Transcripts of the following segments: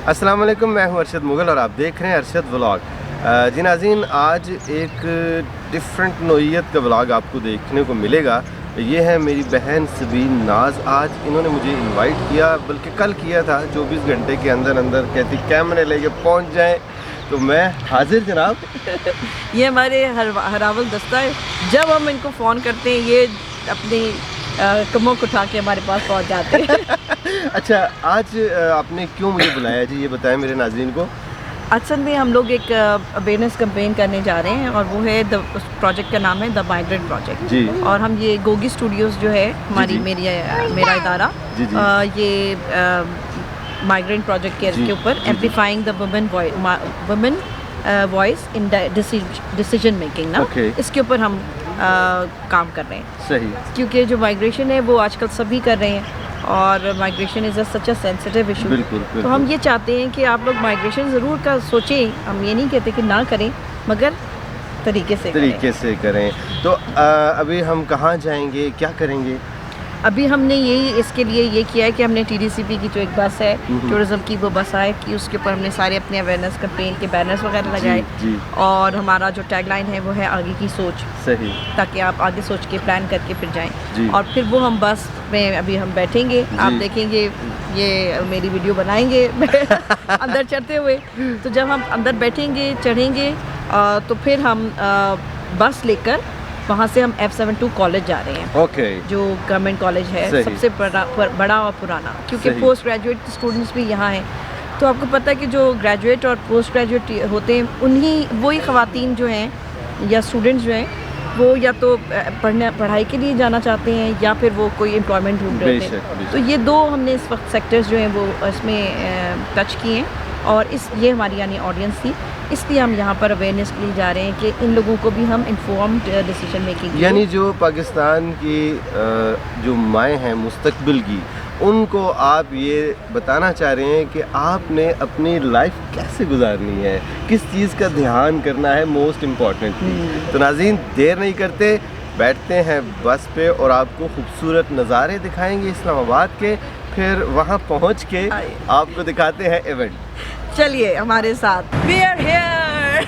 السلام علیکم، میں ہوں ارشد مغل اور آپ دیکھ رہے ہیں ارشد ولاگ. جی ناظرین، آج ایک ڈفرینٹ نوعیت کا ولاگ آپ کو دیکھنے کو ملے گا. یہ ہے میری بہن سبین ناز. آج انہوں نے مجھے انوائٹ کیا، بلکہ کل کیا تھا. 24 گھنٹے کے اندر اندر کہتی کیمرے لے کے پہنچ جائیں، تو میں حاضر جناب. یہ ہمارے ہراول دستہ ہے. جب ہم ان کو فون کرتے ہیں یہ اپنی کموں کو اٹھا کے ہمارے پاس پہنچ جاتے ہیں. اچھا، آج آپ نے کیوں مجھے بلایا جی، یہ بتائیں میرے ناظرین کو. اصل میں ہم لوگ ایک اویئرنیس کمپین کرنے جا رہے ہیں، اور وہ ہے اس پروجیکٹ کا نام ہے دا مائیگرینٹ پروجیکٹ. جی. اور ہم یہ گوگی اسٹوڈیوز جو ہے ہماری میرا ادارہ، یہ مائیگرینٹ پروجیکٹ کے اوپر amplifying the women voice in decision making نا، اس کے اوپر ہم کام کر رہے ہیں. صحیح. کیونکہ جو مائیگریشن ہے وہ آج کل سبھی کر رہے ہیں، اور migration is such a sensitive issue. تو ہم یہ چاہتے ہیں کہ آپ لوگ مائیگریشن ضرور کا سوچیں. ہم یہ نہیں کہتے کہ نہ کریں، مگر طریقے سے کریں. تو ابھی ہم کہاں جائیں گے، کیا کریں گے؟ ابھی ہم نے اس کے لیے یہ کیا ہے کہ ہم نے ٹی ڈی سی پی کی جو ایک بس ہے ٹورزم کی، وہ بس آئے کہ اس کے اوپر ہم نے سارے اپنے اویئرنیس کمپین کے بینرز وغیرہ لگائے. اور ہمارا جو ٹیگ لائن ہے وہ ہے آگے کی سوچ. صحیح. تاکہ آپ آگے سوچ کے پلان کر کے پھر جائیں. اور پھر وہ ہم بس میں ابھی ہم بیٹھیں گے، آپ دیکھیں گے یہ میری ویڈیو بنائیں گے اندر چڑھتے ہوئے. تو جب ہم اندر بیٹھیں گے، چڑھیں گے، تو پھر ہم بس لے کر وہاں سے ہم F72 کالج جا رہے ہیں، جو گورنمنٹ کالج ہے، سب سے بڑا اور پرانا. کیونکہ پوسٹ گریجویٹ اسٹوڈنٹس بھی یہاں ہیں. تو آپ کو پتہ ہے کہ جو گریجویٹ اور پوسٹ گریجویٹ ہوتے ہیں وہی خواتین جو ہیں یا اسٹوڈنٹس جو ہیں، وہ یا تو پڑھائی کے لیے جانا چاہتے ہیں یا پھر وہ کوئی امپلائمنٹ ڈھونڈ رہے ہوتے ہیں. تو یہ دو ہم نے اس وقت سیکٹرز جو ہیں وہ اس میں ٹچ کیے ہیں، اور یہ ہماری یعنی آڈینس تھی. اس لیے ہم یہاں پر اویئرنیس کے لیے جا رہے ہیں کہ ان لوگوں کو بھی ہم انفارمڈ ڈیسیجن میکنگ، یعنی جو پاکستان کی جو مائیں ہیں مستقبل کی، ان کو آپ یہ بتانا چاہ رہے ہیں کہ آپ نے اپنی لائف کیسے گزارنی ہے، کس چیز کا دھیان کرنا ہے موسٹ امپورٹنٹلی. تو ناظرین، دیر نہیں کرتے، بیٹھتے ہیں بس پہ اور آپ کو خوبصورت نظارے دکھائیں گے اسلام آباد کے. پھر وہاں پہنچ کے آپ کو دکھاتے ہیں ایونٹ. چلیے ہمارے ساتھ. We are here.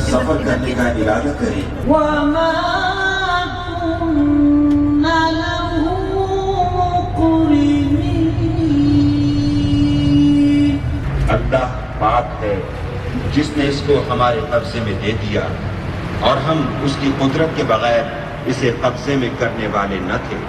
سفر کرنے کا ارادہ کریں. اللہ پاک ہے جس نے اس کو ہمارے قبضے میں دے دیا، اور ہم اس کی قدرت کے بغیر اسے قبضے میں کرنے والے نہ تھے.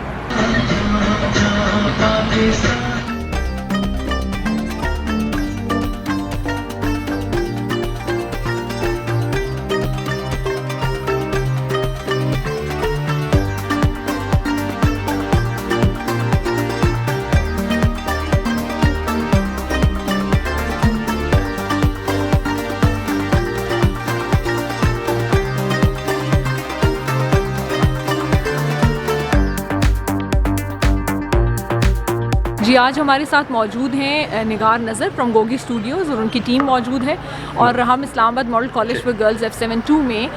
جی، آج ہمارے ساتھ موجود ہیں نگار نظر فرام گوگی اسٹوڈیوز، اور ان کی ٹیم موجود ہے. اور ہم اسلام آباد model college for girls F72 میں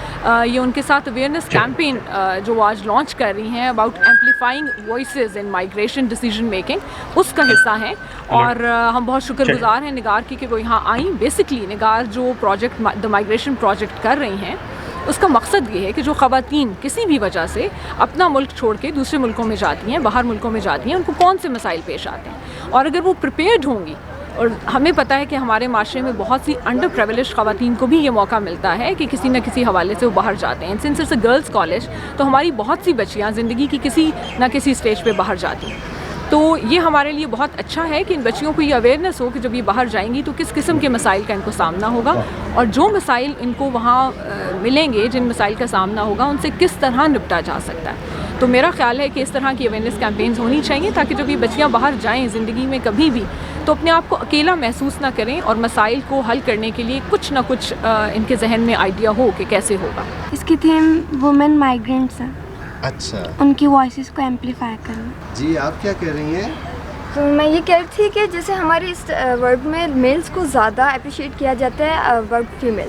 یہ ان کے ساتھ اویئرنیس کیمپین جو وہ آج لانچ کر رہی ہیں about amplifying voices in migration decision making, اس کا حصہ ہیں. اور ہم بہت شکر گزار ہیں نگار کی کہ وہ یہاں آئیں. بیسکلی نگار جو پروجیکٹ دا مائیگریشن پروجیکٹ کر رہی ہیں، اس کا مقصد یہ ہے کہ جو خواتین کسی بھی وجہ سے اپنا ملک چھوڑ کے دوسرے ملکوں میں جاتی ہیں، باہر ملکوں میں جاتی ہیں، ان کو کون سے مسائل پیش آتے ہیں، اور اگر وہ پریپیئرڈ ہوں گی. اور ہمیں پتہ ہے کہ ہمارے معاشرے میں بہت سی انڈر پریویلیجڈ خواتین کو بھی یہ موقع ملتا ہے کہ کسی نہ کسی حوالے سے وہ باہر جاتے ہیں. Since it's a girls college, تو ہماری بہت سی بچیاں زندگی کی کسی نہ کسی اسٹیج پہ باہر جاتی ہیں. تو یہ ہمارے لیے بہت اچھا ہے کہ ان بچیوں کو یہ اویئرنیس ہو کہ جب یہ باہر جائیں گی تو کس قسم کے مسائل کا ان کو سامنا ہوگا، اور جو مسائل ان کو وہاں ملیں گے، جن مسائل کا سامنا ہوگا، ان سے کس طرح نپٹا جا سکتا ہے. تو میرا خیال ہے کہ اس طرح کی اویئرنیس کیمپینز ہونی چاہیے تاکہ جب یہ بچیاں باہر جائیں زندگی میں کبھی بھی، تو اپنے آپ کو اکیلا محسوس نہ کریں، اور مسائل کو حل کرنے کے لیے کچھ نہ کچھ ان کے ذہن میں آئیڈیا ہو کہ کیسے ہوگا. اس کی تھیم وومن مائیگرینٹس ہے. اچھا. ان کی وائسز کو ایمپلیفائی کرنا. جی، آپ کیا کہہ رہی ہیں؟ تو میں یہ کہہ رہی تھی کہ جیسے ہمارے اس ورڈ میں میلز کو زیادہ اپریشیٹ کیا جاتا ہے ورڈ فیمیل،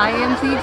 IMCT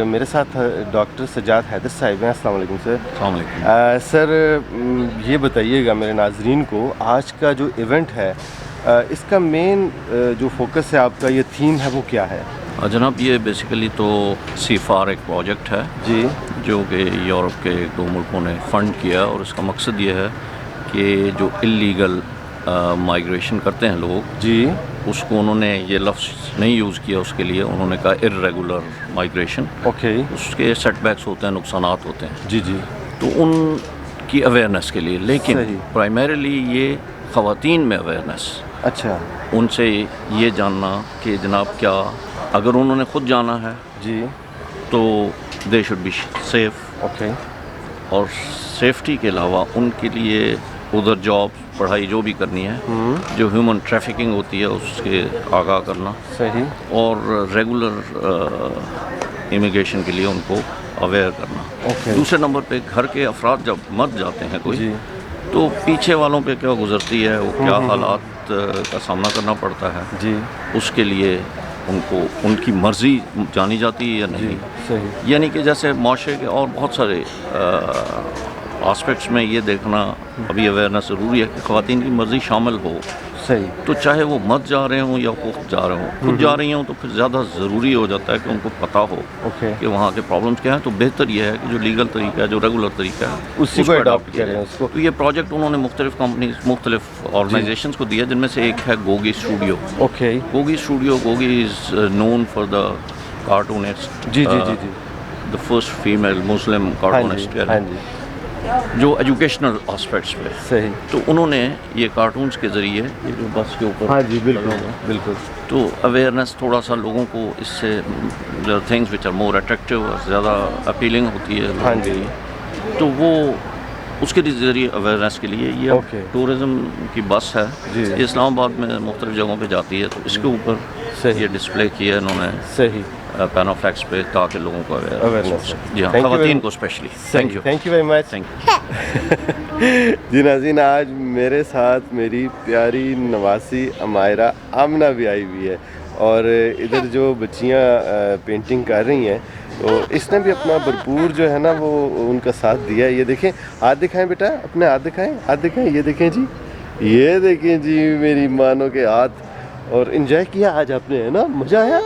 میرے ساتھ ڈاکٹر سجاد حیدر صاحب ہیں. السلام علیکم سر. السلام علیکم. سر یہ بتائیے گا میرے ناظرین کو آج کا جو ایونٹ ہے اس کا مین جو فوکس ہے آپ کا, یہ تھیم ہے, وہ کیا ہے؟ جناب یہ بیسیکلی تو CFAR ایک پروجیکٹ ہے جی, جو کہ یورپ کے 2 ملکوں نے فنڈ کیا, اور اس کا مقصد یہ ہے کہ جو اللیگل مائیگریشن کرتے ہیں لوگ, جی, اس کو انہوں نے یہ لفظ نہیں یوز کیا, اس کے لیے انہوں نے کہا ارریگولر مائیگریشن. اوکے. اس کے سیٹ بیکس ہوتے ہیں, نقصانات ہوتے ہیں. جی جی. تو ان کی اویئرنیس کے لیے, لیکن پرائمریلی یہ خواتین میں اویئرنیس. اچھا. ان سے یہ جاننا کہ جناب کیا اگر انہوں نے خود جانا ہے جی تو they should be safe. Okay. اور سیفٹی کے علاوہ ان کے لیے ادھر جاب, پڑھائی جو بھی کرنی ہے, جو ہیومن ٹریفکنگ ہوتی ہے اس کے آگاہ کرنا. صحیح. اور ریگولر امیگریشن کے لیے ان کو اویئر کرنا. دوسرے نمبر پہ گھر کے افراد جب مر جاتے ہیں کوئی, تو پیچھے والوں پہ کیا گزرتی ہے, وہ کیا حالات کا سامنا کرنا پڑتا ہے, جی, اس کے لیے ان کو ان کی مرضی جانی جاتی ہے یا نہیں. صحیح. یعنی کہ جیسے معاشرے کے اور بہت سارے آسپیکٹس میں یہ دیکھنا ابھی اویئرنیس ضروری ہے کہ خواتین کی مرضی شامل ہو. صحیح. تو چاہے وہ مت جا رہے ہوں یا خود جا رہے ہوں, خود جا رہی ہوں تو پھر زیادہ ضروری ہو جاتا ہے کہ ان کو پتہ ہو کہ وہاں کے پرابلمس کیا ہیں. تو بہتر یہ ہے کہ جو لیگل طریقہ ہے, جو ریگولر طریقہ ہے, اسی کو اڈاپٹ کریں اس کو. تو یہ پروجیکٹ انہوں نے مختلف کمپنیز, مختلف آرگنائزیشنز کو دیا, جن میں سے ایک ہے Gogi studio. Okay. Gogi studio, Gogi is known for the cartoonist. جی جی جی جی. The first female Muslim cartoonist, جو ایجوکیشنل آسپیکٹس پہ. صحیح. تو انہوں نے یہ کارٹونس کے ذریعے, یہ جو بس کے اوپر, ہاں جی بالکل بالکل, تو اویئرنیس تھوڑا سا لوگوں کو اس سے things which are more attractive, زیادہ اپیلنگ ہوتی ہے لوگوں کے لیے, تو وہ اس کے ذریعے اویئرنیس کے لیے یہ ٹورزم کی بس ہے. یہ اسلام آباد میں مختلف جگہوں پہ جاتی ہے, تو اس کے اوپر یہ ڈسپلے کیا ہے انہوں نے. صحیح. پینافلیکس پہ, تاکہ لوگوں کو اویئرنیس. جی ہاں, خواتین کو especially. Thank you very much. Thank you. جی ناظرین, آج میرے ساتھ میری پیاری نواسی امائرہ آمنہ بھی آئی ہوئی ہے, اور ادھر جو بچیاں پینٹنگ کر رہی ہیں, تو اس نے بھی اپنا بھرپور جو ہے نا وہ ان کا ساتھ دیا ہے. یہ دیکھیں, ہاتھ دکھائیں بیٹا, اپنے ہاتھ دکھائیں, ہاتھ دکھائیں, یہ دیکھیں جی, یہ دیکھیں جی میری مانو کے ہاتھ. اور انجوائے کیا آج آپ نے, ہے نا, مزہ آیا.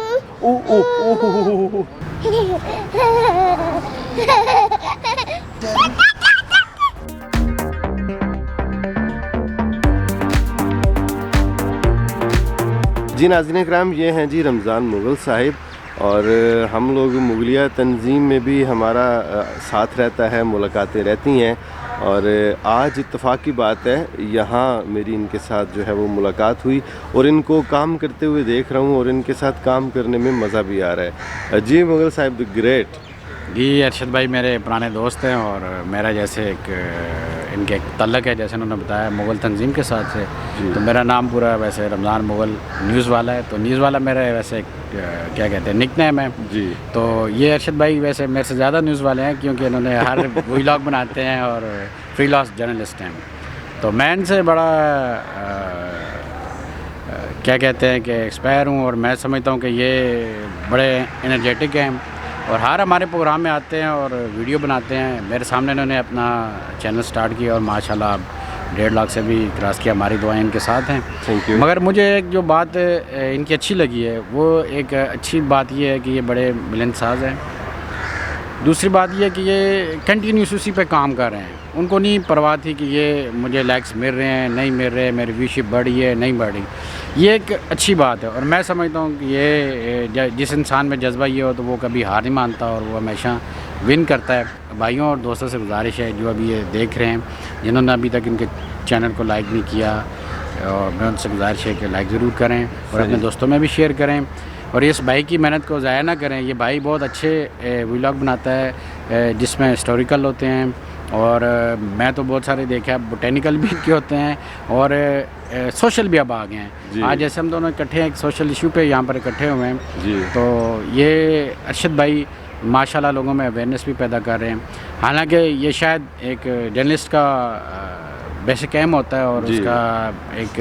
جی ناظرین اکرام, یہ ہیں جی رمضان مغل صاحب, اور ہم لوگ مغلیہ تنظیم میں بھی ہمارا ساتھ رہتا ہے, ملاقاتیں رہتی ہیں, اور آج اتفاق کی بات ہے یہاں میری ان کے ساتھ جو ہے وہ ملاقات ہوئی, اور ان کو کام کرتے ہوئے دیکھ رہا ہوں, اور ان کے ساتھ کام کرنے میں مزہ بھی آ رہا ہے. جی مغل صاحب دی گریٹ. جی ارشد بھائی میرے پرانے دوست ہیں, اور میرا جیسے ایک ان کے ایک تعلق ہے, جیسے انہوں نے بتایا, مغل تنظیم کے ساتھ سے. تو میرا نام پورا ویسے رمضان مغل نیوز والا ہے, تو نیوز والا میرا ویسے کیا کہتے ہیں نک نیم ہے. جی. تو یہ ارشد بھائی ویسے میرے سے زیادہ نیوز والے ہیں, کیونکہ انہوں نے ہر ولاگ بناتے ہیں اور فری لانس جرنلسٹ ہیں. تو میں ان سے بڑا کیا کہتے ہیں کہ ایکسپائر ہوں, اور میں سمجھتا ہوں کہ یہ بڑے انرجیٹک ہیں, اور ہر ہمارے پروگرام میں آتے ہیں اور ویڈیو بناتے ہیں. میرے سامنے انہوں نے اپنا چینل سٹارٹ کیا, اور ماشاءاللہ اب 1.5 لاکھ سے بھی کراس کیا. ہماری دعائیں ان کے ساتھ ہیں. مگر مجھے ایک جو بات ان کی اچھی لگی ہے, وہ ایک اچھی بات یہ ہے کہ یہ بڑے بلند ساز ہیں. دوسری بات یہ ہے کہ یہ کنٹینیوس اسی پہ کام کر رہے ہیں. ان کو نہیں پرواہ تھی کہ یہ مجھے لائکس مل رہے ہیں نہیں مل رہے, میری ویوشپ بڑھی ہے نہیں بڑھی. یہ ایک اچھی بات ہے, اور میں سمجھتا ہوں کہ یہ جس انسان میں جذبہ یہ ہو تو وہ کبھی ہار نہیں مانتا, اور وہ ہمیشہ ون کرتا ہے. بھائیوں اور دوستوں سے گزارش ہے جو ابھی یہ دیکھ رہے ہیں, جنہوں نے ابھی تک ان کے چینل کو لائک نہیں کیا, اور میں ان سے گزارش ہے کہ لائک ضرور کریں, اور اپنے دوستوں میں بھی شیئر کریں, اور اس بھائی کی محنت کو ضائع نہ کریں. یہ بھائی بہت اچھے ولاگ بناتا ہے جس میں ہسٹوریکل ہوتے ہیں, اور میں تو بہت سارے دیکھا, بوٹینیکل بھی کے ہوتے ہیں, اور سوشل بھی اب آ گئے ہیں. آج جیسے ہم دونوں اکٹھے ایک سوشل ایشو پہ یہاں پر اکٹھے ہوئے ہیں. تو یہ ارشد بھائی ماشاءاللہ لوگوں میں اویئرنیس بھی پیدا کر رہے ہیں. حالانکہ یہ شاید ایک جرنلسٹ کا بیسک ایم ہوتا ہے, اور اس کا ایک